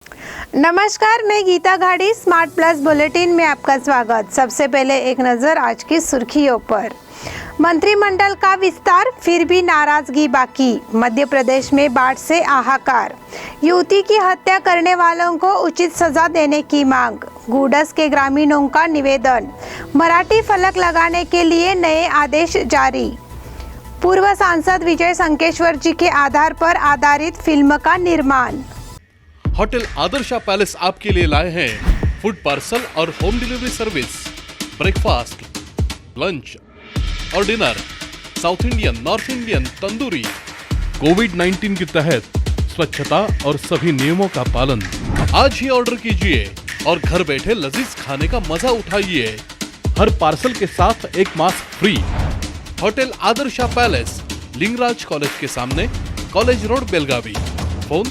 नमस्कार, मैं Gita घाड़ी smart plus bulletin में आपका स्वागत। सबसे पहले एक नज़र आज की सुर्खियों पर। मंत्रिमंडल का विस्तार, फिर भी नाराजगी बाकी। मध्य प्रदेश में बाढ़ से हाहाकार। युवती की हत्या करने वालों को उचित सजा देने की मांग। गूडस के ग्रामीणों का निवेदन। मराठी फलक लगाने के लिए नए आदेश जारी। पूर्व सांसद विजय संकेश्वर जी के आधार पर आधारित फिल्म का निर्माण। होटल आदर्शा पैलेस आपके लिए लाए हैं फूड पार्सल और home delivery service, breakfast, lunch और dinner, South Indian, North Indian, tandoori. कोविड-19 के तहत स्वच्छता और सभी नियमों का पालन। आज ही ऑर्डर कीजिए और घर बैठे लजीज खाने का मजा उठाइए। हर पार्सल के साथ एक mask free. Hotel Adarsha palace, Lingaraj college के सामने, कॉलेज रोड, बेलगावी। फोन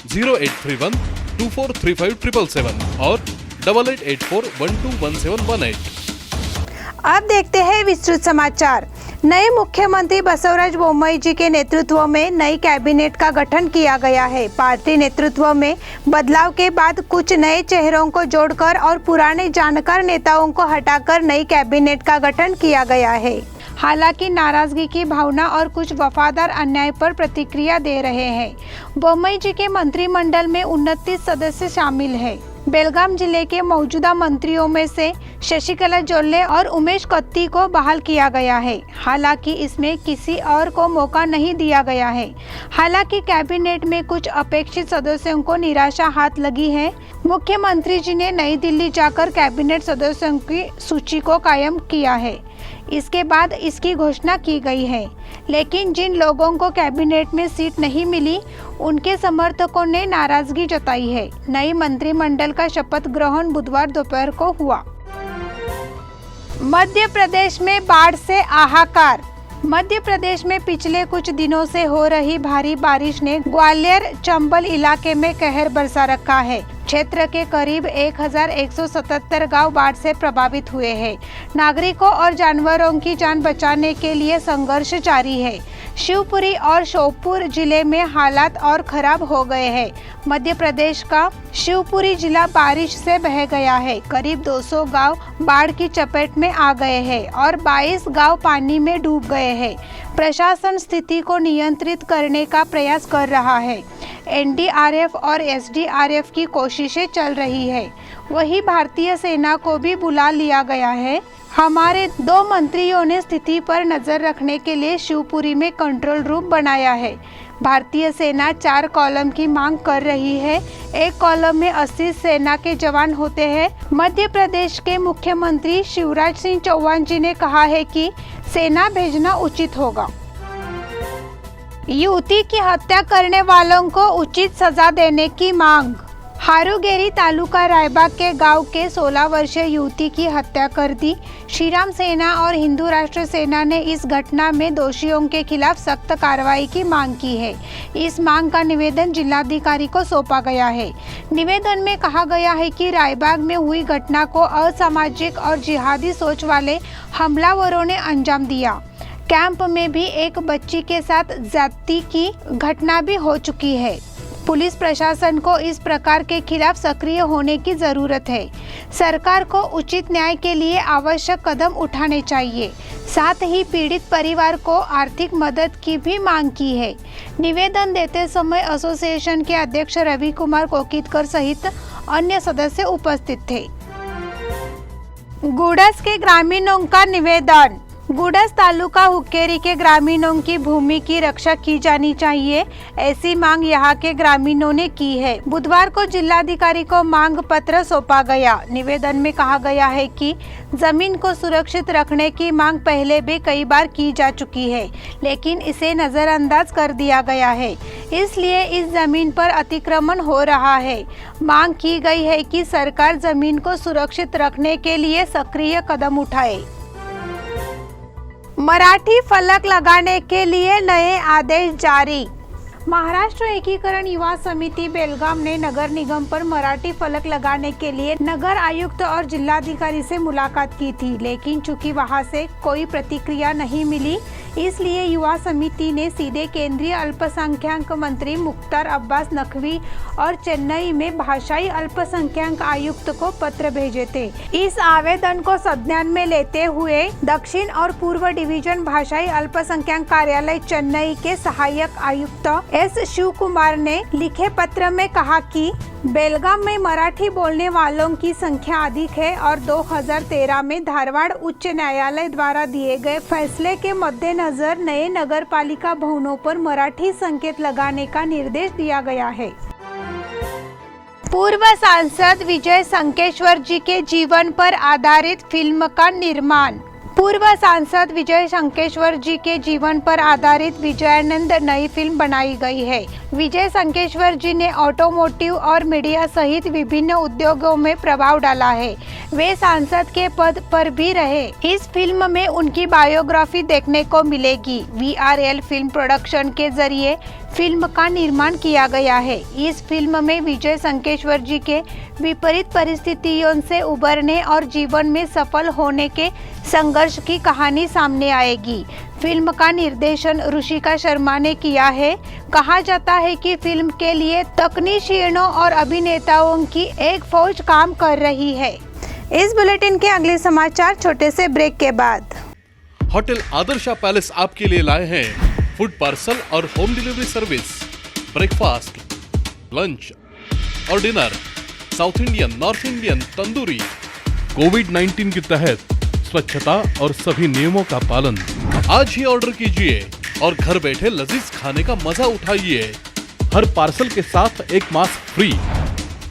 0831 2435 और 8884121718। अब देखते हैं विस्तृत समाचार। नए मुख्यमंत्री बसवराज बोम्मई जी के नेतृत्व में नई कैबिनेट का गठन किया गया है। पार्टी नेतृत्व में बदलाव के बाद कुछ नए चेहरों को जोड़कर और पुराने जानकार नेताओं को हटाकर नई कैबिनेट का गठन किया गया है। हालांकि नाराजगी की भावना और कुछ वफादार अन्याय पर प्रतिक्रिया दे रहे हैं। बोम्मई जी के मंत्रिमंडल में 29 सदस्य शामिल हैं। बेलगाम जिले के मौजूदा मंत्रियों में से शशिकला जोल्ले और उमेश कत्ती को बहाल किया गया है। हालांकि इसमें किसी और को मौका नहीं दिया गया है। हालांकि कैबिनेट में कुछ अपेक्षित सदस्यों को निराशा हाथ लगी है। मुख्यमंत्री जी ने नई दिल्ली जाकर कैबिनेट सदस्यों की सूची को कायम किया है। इसके बाद इसकी घोषणा की गई है। लेकिन जिन लोगों को कैबिनेट में सीट नहीं मिली, उनके समर्थकों ने नाराजगी जताई है। नई मंत्रिमंडल का शपथ ग्रहण बुधवार दोपहर को हुआ। मध्य प्रदेश में बाढ़ से हाहाकार। मध्य प्रदेश में पिछले कुछ दिनों से हो रही भारी बारिश ने ग्वालियर चंबल इलाके में कहर बरसा रखा है। क्षेत्र के करीब 1177 गांव बाढ़ से प्रभावित हुए हैं। नागरिकों और जानवरों की जान बचाने के लिए संघर्ष जारी है। शिवपुरी और श्योपुर जिले में हालात और खराब हो गए हैं। मध्य प्रदेश का शिवपुरी जिला बारिश से बह गया है। करीब 200 गांव बाढ़ की चपेट में आ गए हैं और 22 गांव पानी में डूब गए हैं। प्रशासन स्थिति को नियंत्रित करने का प्रयास कर रहा है। एनडीआरएफ और एसडीआरएफ की कोशिशें चल रही है। वहीं भारतीय सेना को भी बुला लिया गया है। हमारे 2 मंत्रियों ने स्थिति पर नजर रखने के लिए शिवपुरी में कंट्रोल रूम बनाया है। भारतीय सेना 4 कॉलम की मांग कर रही है। एक कॉलम में 80 सेना के जवान होते हैं। मध्य प्रदेश के मुख्यमंत्री शिवराज सिंह चौहान जी ने कहा है कि सेना भेजना उचित होगा। युवती की हत्या करने वालों को उचित सजा देने की मांग। हारूगेरी तालुका रायबाग के गांव के 16 वर्षीय युवती की हत्या कर दी। श्रीराम सेना और हिंदू राष्ट्र सेना ने इस घटना में दोषियों के खिलाफ सख्त कार्रवाई की मांग की है। इस मांग का निवेदन जिलाधिकारी को सौंपा गया है। निवेदन में कहा गया है कि रायबाग में हुई घटना को असामाजिक और जिहादी सोच वाले हमलावरों ने अंजाम दिया। कैंप में भी एक बच्ची के साथ ज्यादती की घटना भी हो चुकी है। पुलिस प्रशासन को इस प्रकार के खिलाफ सक्रिय होने की जरूरत है। सरकार को उचित न्याय के लिए आवश्यक कदम उठाने चाहिए। साथ ही पीड़ित परिवार को आर्थिक मदद की भी मांग की है। निवेदन देते समय एसोसिएशन के अध्यक्ष रवि कुमार कोकितकर सहित अन्य सदस्य उपस्थित थे। गूडस के ग्रामीणों का निवेदन। गूडस तालुका हुक्केरी के ग्रामीणों की भूमि की रक्षा की जानी चाहिए, ऐसी मांग यहां के ग्रामीणों ने की है। बुधवार को जिलाधिकारी को मांग पत्र सौंपा गया। निवेदन में कहा गया है कि जमीन को सुरक्षित रखने की मांग पहले भी कई बार की जा चुकी है, लेकिन इसे नजरअंदाज कर दिया गया है। इसलिए इस जमीन पर अतिक्रमण हो रहा है। मांग की गई है कि सरकार जमीन को सुरक्षित रखने के लिए सक्रिय कदम उठाए। मराठी फलक लगाने के लिए नए आदेश जारी। महाराष्ट्र एकीकरण युवा समिति बेलगाम ने नगर निगम पर मराठी फलक लगाने के लिए नगर आयुक्त और जिलाधिकारी से मुलाकात की थी, लेकिन चूंकि वहां से कोई प्रतिक्रिया नहीं मिली, इसलिए युवा समिति ने सीधे केंद्रीय अल्पसंख्यक मंत्री मुख्तार अब्बास नकवी और चेन्नई में भाषाई अल्पसंख्यक आयुक्त को पत्र भेजे थे। इस आवेदन को संज्ञान में लेते हुए दक्षिण और पूर्व डिवीजन भाषाई अल्पसंख्यक कार्यालय चेन्नई के सहायक आयुक्त एस शिव कुमार ने लिखे पत्र में कहा कि बेलगाम में मराठी बोलने वालों की संख्या अधिक है और 2013 में धारवाड़ उच्च न्यायालय द्वारा दिए गए फैसले के मद्देनजर नए नगर पालिका भवनों पर मराठी संकेत लगाने का निर्देश दिया गया है। पूर्व सांसद विजय संकेश्वर जी के जीवन पर आधारित फिल्म का निर्माण। पूर्व सांसद विजय संकेश्वर जी के जीवन पर आधारित विजयानंद नई फिल्म बनाई गई है। विजय संकेश्वर जी ने ऑटोमोटिव और मीडिया सहित विभिन्न उद्योगों में प्रभाव डाला है। वे सांसद के पद पर भी रहे। इस फिल्म में उनकी बायोग्राफी देखने को मिलेगी। VRL फिल्म प्रोडक्शन के जरिए फिल्म का निर्माण किया गया है। इस फिल्म में विजय संकेश्वर जी के विपरीत परिस्थितियों से उबरने और जीवन में सफल होने के संघर्ष की कहानी सामने आएगी। फिल्म का निर्देशन ऋषिका शर्मा ने किया है। कहा जाता है कि फिल्म के लिए तकनीशियनों और अभिनेताओं की एक फौज काम कर रही है। इस बुलेटिन के अगले समाचार छोटे से ब्रेक के बाद। होटल आदर्शा पैलेस आपके लिए लाए हैं फूड पार्सल और home delivery service, breakfast, lunch और dinner, South Indian, North Indian, tandoori. कोविड-19 के तहत स्वच्छता और सभी नियमों का पालन। आज ही ऑर्डर कीजिए और घर बैठे लजीज खाने का मजा उठाइए। हर पार्सल के साथ एक mask free.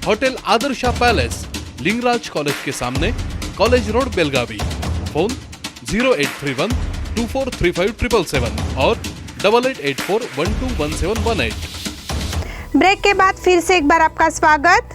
Hotel Adarsha palace, Lingaraj college के सामने, कॉलेज रोड, बेलगावी। फोन 0831 243577 और 8884121718। ब्रेक के बाद फिर से एक बार आपका स्वागत।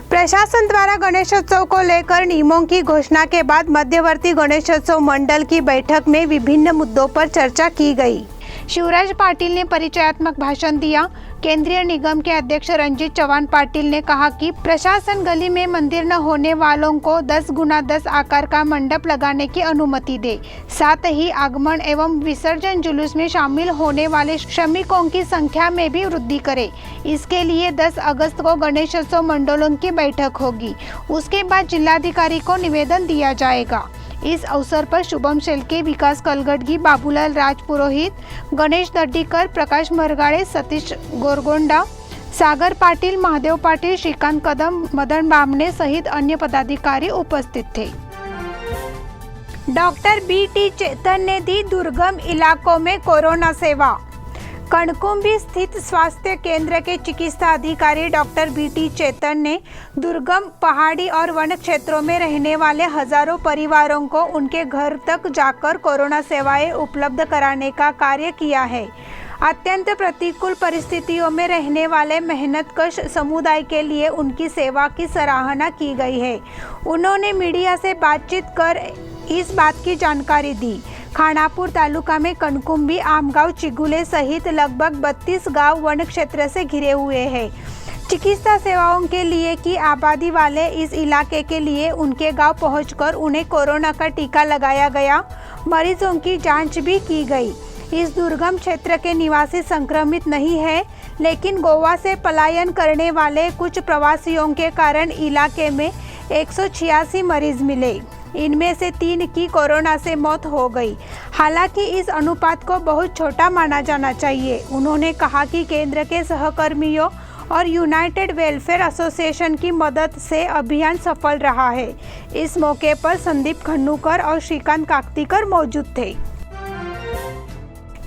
प्रशासन द्वारा गणेशोत्सव को लेकर नियमों की घोषणा के बाद मध्यवर्ती गणेशोत्सव मंडल की बैठक में विभिन्न मुद्दों पर चर्चा की गई। शिवराज पाटिल ने परिचयात्मक भाषण दिया। केंद्रीय निगम के अध्यक्ष रंजीत चौहान पाटिल ने कहा कि प्रशासन गली में मंदिर न होने वालों को 10x10 आकार का मंडप लगाने की अनुमति दे। साथ ही आगमन एवं विसर्जन जुलूस में शामिल होने वाले श्रमिकों की संख्या में भी वृद्धि करे। इसके लिए 10 अगस्त को गणेशोत्सव मंडलों की बैठक होगी। उसके बाद जिलाधिकारी को निवेदन दिया जाएगा। इस अवसर पर शुभम शेलके, विकास कलगडगी, बाबूलाल राजपुरोहित, गणेश दड्डीकर, प्रकाश मरगाड़े, सतीश गोरगोंडा, सागर पाटिल, महादेव पाटिल, श्रीकांत कदम, मदन बामणे सहित अन्य पदाधिकारी उपस्थित थे। डॉक्टर BT चेतन ने दी दुर्गम इलाकों में कोरोना सेवा। कणकुंबी स्थित स्वास्थ्य केंद्र के चिकित्सा अधिकारी डॉक्टर BT चेतन ने दुर्गम पहाड़ी और वन क्षेत्रों में रहने वाले हजारों परिवारों को उनके घर तक जाकर कोरोना सेवाएं उपलब्ध कराने का कार्य किया है। अत्यंत प्रतिकूल परिस्थितियों में रहने वाले मेहनतकश समुदाय के लिए उनकी सेवा की सराहना की गई है। उन्होंने मीडिया से बातचीत कर इस बात की जानकारी दी। खानापुर तालुका में कणकुंबी, आमगांव, चिगुले सहित लगभग 32 गांव वन क्षेत्र से घिरे हुए हैं। चिकित्सा सेवाओं के लिए की आबादी वाले इस इलाके के लिए उनके गांव पहुंचकर उन्हें कोरोना का टीका लगाया गया। मरीजों की जांच भी की गई। इस दुर्गम क्षेत्र के निवासी संक्रमित नहीं है, लेकिन गोवा से पलायन करने वाले कुछ प्रवासियों के कारण इलाके में 186 मरीज मिले। इनमें से 3 की कोरोना से मौत हो गई। हालांकि इस अनुपात को बहुत छोटा माना जाना चाहिए। उन्होंने कहा कि केंद्र के सहकर्मियों और यूनाइटेड वेलफेयर एसोसिएशन की मदद से अभियान सफल रहा है। इस मौके पर संदीप खन्नूकर और श्रीकांत काकतीकर मौजूद थे।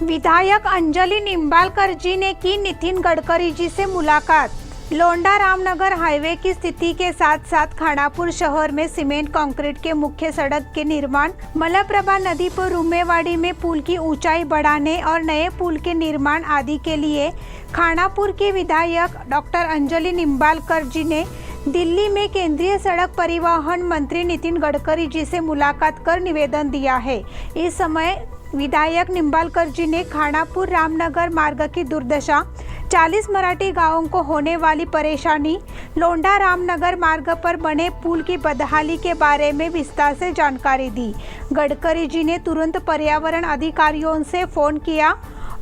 विधायक अंजलि निंबालकर जी ने की नितिन गडकरी जी से मुलाकात। लोंडा रामनगर हाईवे की स्थिति के साथ साथ खानापुर शहर में सीमेंट कंक्रीट के मुख्य सड़क के निर्माण, मलप्रभा नदी पर रुमेवाड़ी में पुल की ऊंचाई बढ़ाने और नए पुल के निर्माण आदि के लिए खानापुर के विधायक डॉक्टर अंजलि निंबालकर जी ने दिल्ली में केंद्रीय सड़क परिवहन मंत्री नितिन गडकरी जी से मुलाकात कर निवेदन दिया है। इस समय विधायक निंबालकर जी ने खानापुर रामनगर मार्ग की दुर्दशा, 40 मराठी गांवों को होने वाली परेशानी, लोंढा रामनगर मार्ग पर बने पुल की बदहाली के बारे में विस्तार से जानकारी दी। गडकरी जी ने तुरंत पर्यावरण अधिकारियों से फोन किया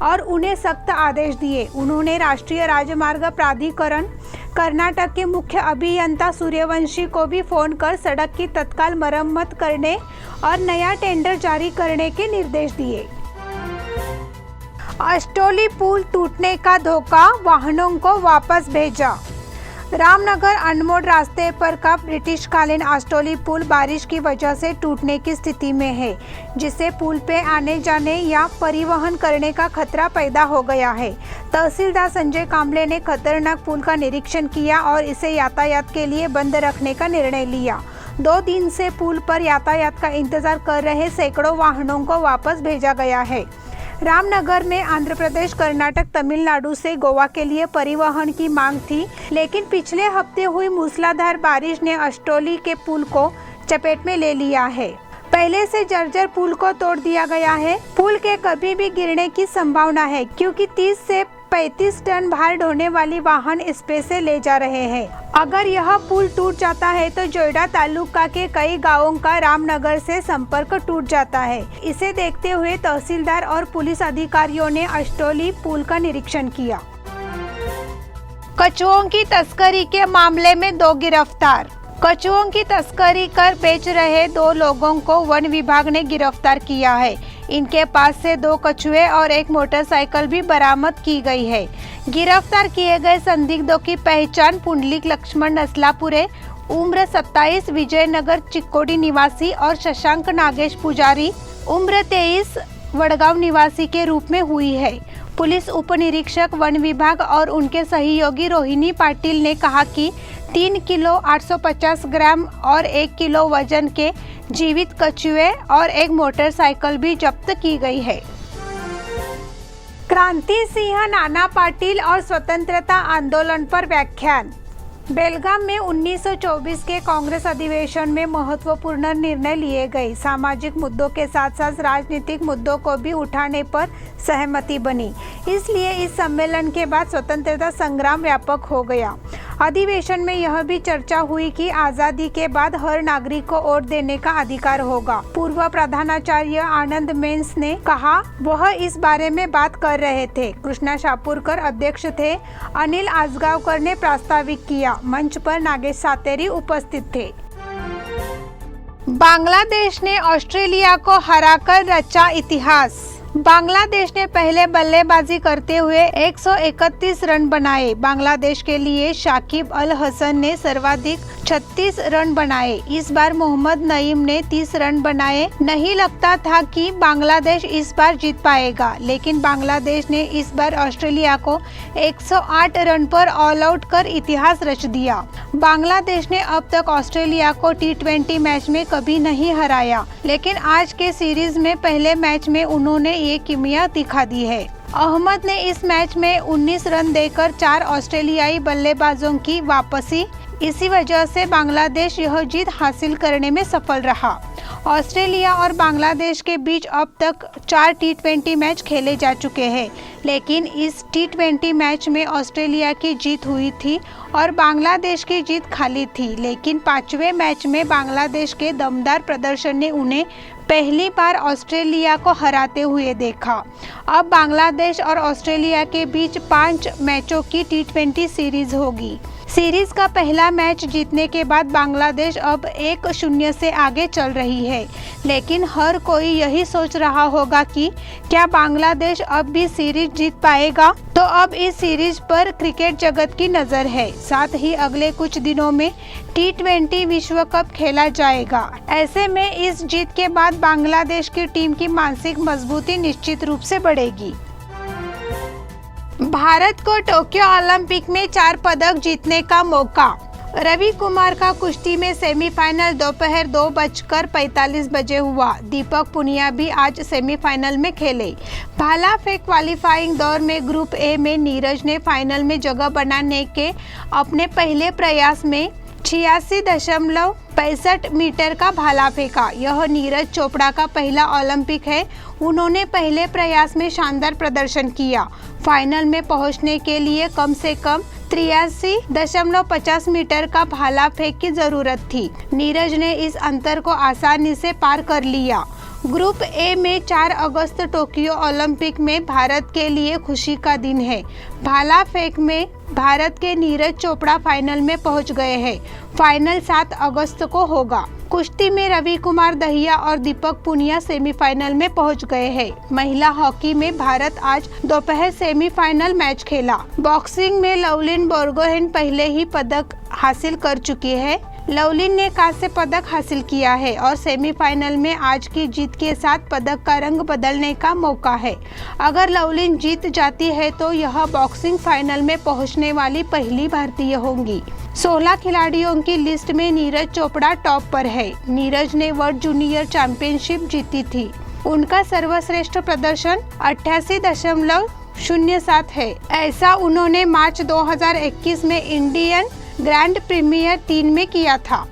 और उन्हें सख्त आदेश दिए। उन्होंने राष्ट्रीय राजमार्ग प्राधिकरण कर्नाटक के मुख्य अभियंता सूर्यवंशी को भी फोन कर सड़क की तत्काल मरम्मत करने और नया टेंडर जारी करने के निर्देश दिए। अष्टोली पुल टूटने का धोखा, वाहनों को वापस भेजा। रामनगर अनमोड रास्ते पर का ब्रिटिशकालीन अष्टोली पुल बारिश की वजह से टूटने की स्थिति में है, जिससे पुल पे आने जाने या परिवहन करने का खतरा पैदा हो गया है। तहसीलदार संजय कांबले ने खतरनाक पुल का निरीक्षण किया और इसे यातायात के लिए बंद रखने का निर्णय लिया। 2 दिन से पुल पर यातायात का इंतजार कर रहे सैकड़ों वाहनों को वापस भेजा गया है। रामनगर में आंध्र प्रदेश, कर्नाटक, तमिलनाडु से गोवा के लिए परिवहन की मांग थी, लेकिन पिछले हफ्ते हुई मूसलाधार बारिश ने अष्टोली के पुल को चपेट में ले लिया है। पहले से जर्जर पुल को तोड़ दिया गया है। पुल के कभी भी गिरने की संभावना है, क्योंकि 30 से 35 टन भार ढोने वाली वाहन इस पे से ले जा रहे हैं। अगर यह पुल टूट जाता है तो जोइडा तालुका के कई गांवों का रामनगर से संपर्क टूट जाता है। इसे देखते हुए तहसीलदार और पुलिस अधिकारियों ने अष्टोली पुल का निरीक्षण किया। कछुओं की तस्करी के मामले में 2 गिरफ्तार। कछुओं की तस्करी कर बेच रहे 2 लोगों को वन विभाग ने गिरफ्तार किया है। इनके पास से 2 कछुए और एक मोटरसाइकिल भी बरामद की गई है। गिरफ्तार किए गए संदिग्धों की पहचान पुंडलिक लक्ष्मण नसलापुरे, उम्र 27, विजयनगर चिक्कोडी निवासी, और शशांक नागेश पुजारी, उम्र 23, वडगांव निवासी के रूप में हुई है। पुलिस उप निरीक्षक वन विभाग और उनके सहयोगी रोहिणी पाटिल ने कहा कि 3 किलो 850 ग्राम और 1 किलो वजन के जीवित कछुए और एक मोटरसाइकिल भी जब्त की गई है। क्रांति सिंह नाना पाटिल और स्वतंत्रता आंदोलन पर व्याख्यान। बेलगाम में 1924 के कांग्रेस अधिवेशन में महत्वपूर्ण निर्णय लिए गए। सामाजिक मुद्दों के साथ साथ राजनीतिक मुद्दों को भी उठाने पर सहमति बनी। इसलिए इस सम्मेलन के बाद स्वतंत्रता संग्राम व्यापक हो गया। अधिवेशन में यह भी चर्चा हुई कि आज़ादी के बाद हर नागरिक को वोट देने का अधिकार होगा। पूर्व प्रधानाचार्य आनंद मेंस ने कहा, वह इस बारे में बात कर रहे थे। कृष्णा शापूरकर अध्यक्ष थे। अनिल आजगावकर ने प्रास्ताविक किया। मंच पर नागेश सातेरी उपस्थित थे। बांग्लादेश ने ऑस्ट्रेलिया को हराकर रचा इतिहास। बांग्लादेश ने पहले बल्लेबाजी करते हुए 131 रन बनाए। बांग्लादेश के लिए शाकिब अल हसन ने सर्वाधिक 36 रन बनाए। इस बार मोहम्मद नईम ने 30 रन बनाए। नहीं लगता था कि बांग्लादेश इस बार जीत पाएगा, लेकिन बांग्लादेश ने इस बार ऑस्ट्रेलिया को 108 रन पर ऑल आउट कर इतिहास रच दिया। बांग्लादेश ने अब तक ऑस्ट्रेलिया को T20 मैच में कभी नहीं हराया, लेकिन आज के सीरीज में पहले मैच में उन्होंने ये किमिया दिखा दी है। अहमद ने इस मैच में 19 रन देकर 4 ऑस्ट्रेलियाई बल्लेबाजों की वापसी। इसी वजह से बांग्लादेश यह जीत हासिल करने में सफल रहा। ऑस्ट्रेलिया और बांग्लादेश के बीच अब तक 4 T20 मैच खेले जा चुके हैं, लेकिन इस T20 मैच में ऑस्ट्रेलिया की जीत हुई थी और बांग्लादेश की जीत खाली थी। लेकिन 5वें मैच में बांग्लादेश के दमदार प्रदर्शन ने उन्हें पहली बार ऑस्ट्रेलिया को हराते हुए देखा। अब बांग्लादेश और ऑस्ट्रेलिया के बीच 5 मैचों की T20 सीरीज होगी। सीरीज का पहला मैच जीतने के बाद बांग्लादेश अब 1-0 से आगे चल रही है, लेकिन हर कोई यही सोच रहा होगा कि क्या बांग्लादेश अब भी सीरीज जीत पाएगा। तो अब इस सीरीज पर क्रिकेट जगत की नज़र है। साथ ही अगले कुछ दिनों में T20 विश्व कप खेला जाएगा। ऐसे में इस जीत के बाद बांग्लादेश की टीम की मानसिक मजबूती निश्चित रूप से बढ़ेगी। भारत को टोक्यो ओलंपिक में 4 पदक जीतने का मौका। रवि कुमार का कुश्ती में सेमीफाइनल दोपहर 2:45 बजे हुआ। दीपक पुनिया भी आज सेमीफाइनल में खेले। भाला फेंक क्वालिफाइंग दौर में ग्रुप ए में नीरज ने फाइनल में जगह बनाने के अपने पहले प्रयास में 86.65 मीटर का भाला फेंका। यह नीरज चोपड़ा का पहला ओलंपिक है। उन्होंने पहले प्रयास में शानदार प्रदर्शन किया। फाइनल में पहुंचने के लिए कम से कम 83.50 मीटर का भाला फेंक की जरूरत थी। नीरज ने इस अंतर को आसानी से पार कर लिया। ग्रुप ए में 4 अगस्त टोक्यो ओलंपिक में भारत के लिए खुशी का दिन है। भाला फेंक में भारत के नीरज चोपड़ा फाइनल में पहुंच गए हैं। फाइनल 7 अगस्त को होगा। कुश्ती में रवि कुमार दहिया और दीपक पुनिया सेमीफाइनल में पहुंच गए हैं। महिला हॉकी में भारत आज दोपहर सेमीफाइनल मैच खेला। बॉक्सिंग में लवलिन बोर्गोहेन पहले ही पदक हासिल कर चुकी है। लवलिन ने कांस्य पदक हासिल किया है और सेमीफाइनल में आज की जीत के साथ पदक का रंग बदलने का मौका है। अगर लवलिन जीत जाती है तो यह बॉक्सिंग फाइनल में पहुंचने वाली पहली भारतीय होंगी। 16 खिलाड़ियों की लिस्ट में नीरज चोपड़ा टॉप पर है। नीरज ने वर्ल्ड जूनियर चैंपियनशिप जीती थी। उनका सर्वश्रेष्ठ प्रदर्शन 88.07 है। ऐसा उन्होंने मार्च 2021 में इंडियन ग्रैंड प्रीमियर 3 में किया था।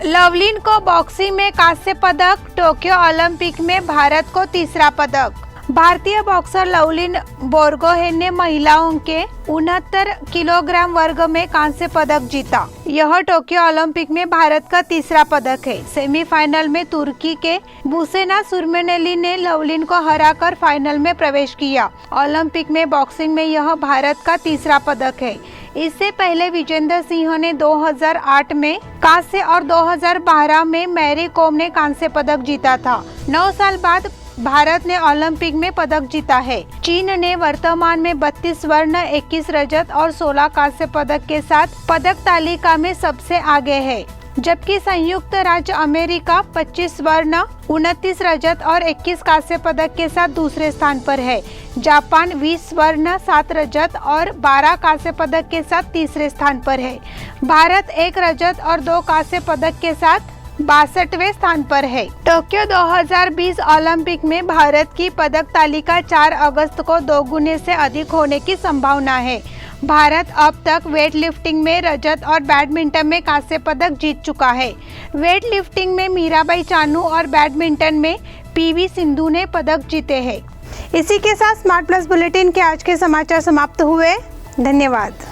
लवलिन को बॉक्सिंग में कांस्य पदक, टोक्यो ओलंपिक में भारत को तीसरा पदक। भारतीय बॉक्सर लवलिन बोर्गोहेन ने महिलाओं के 69 किलोग्राम वर्ग में कांस्य पदक जीता। यह टोक्यो ओलंपिक में भारत का तीसरा पदक है। सेमीफाइनल में तुर्की के बुसेना सुरमेनेली ने लवलिन को हराकर फाइनल में प्रवेश किया। ओलंपिक में बॉक्सिंग में यह भारत का तीसरा पदक है। इससे पहले विजेंद्र सिंह ने 2008 में कांस्य और 2012 में मैरी कॉम ने कांस्य पदक जीता था। 9 साल बाद भारत ने ओलंपिक में पदक जीता है। चीन ने वर्तमान में 32 स्वर्ण, 21 रजत और 16 कांस्य पदक के साथ पदक तालिका में सबसे आगे है, जबकि संयुक्त राज्य अमेरिका 25 स्वर्ण, 29 रजत और 21 कांस्य पदक के साथ दूसरे स्थान पर है। जापान 20 स्वर्ण, 7 रजत और 12 कांस्य पदक के साथ तीसरे स्थान पर है। भारत 1 रजत और 2 कांस्य पदक के साथ 62वें स्थान पर है। टोक्यो 2020 ओलंपिक में भारत की पदक तालिका 4 अगस्त को 2 गुने से अधिक होने की संभावना है। भारत अब तक वेट लिफ्टिंग में रजत और बैडमिंटन में कांस्य पदक जीत चुका है। वेट लिफ्टिंग में मीराबाई चानू और बैडमिंटन में पीवी सिंधु ने पदक जीते हैं। इसी के साथ स्मार्ट प्लस बुलेटिन के आज के समाचार समाप्त हुए। धन्यवाद।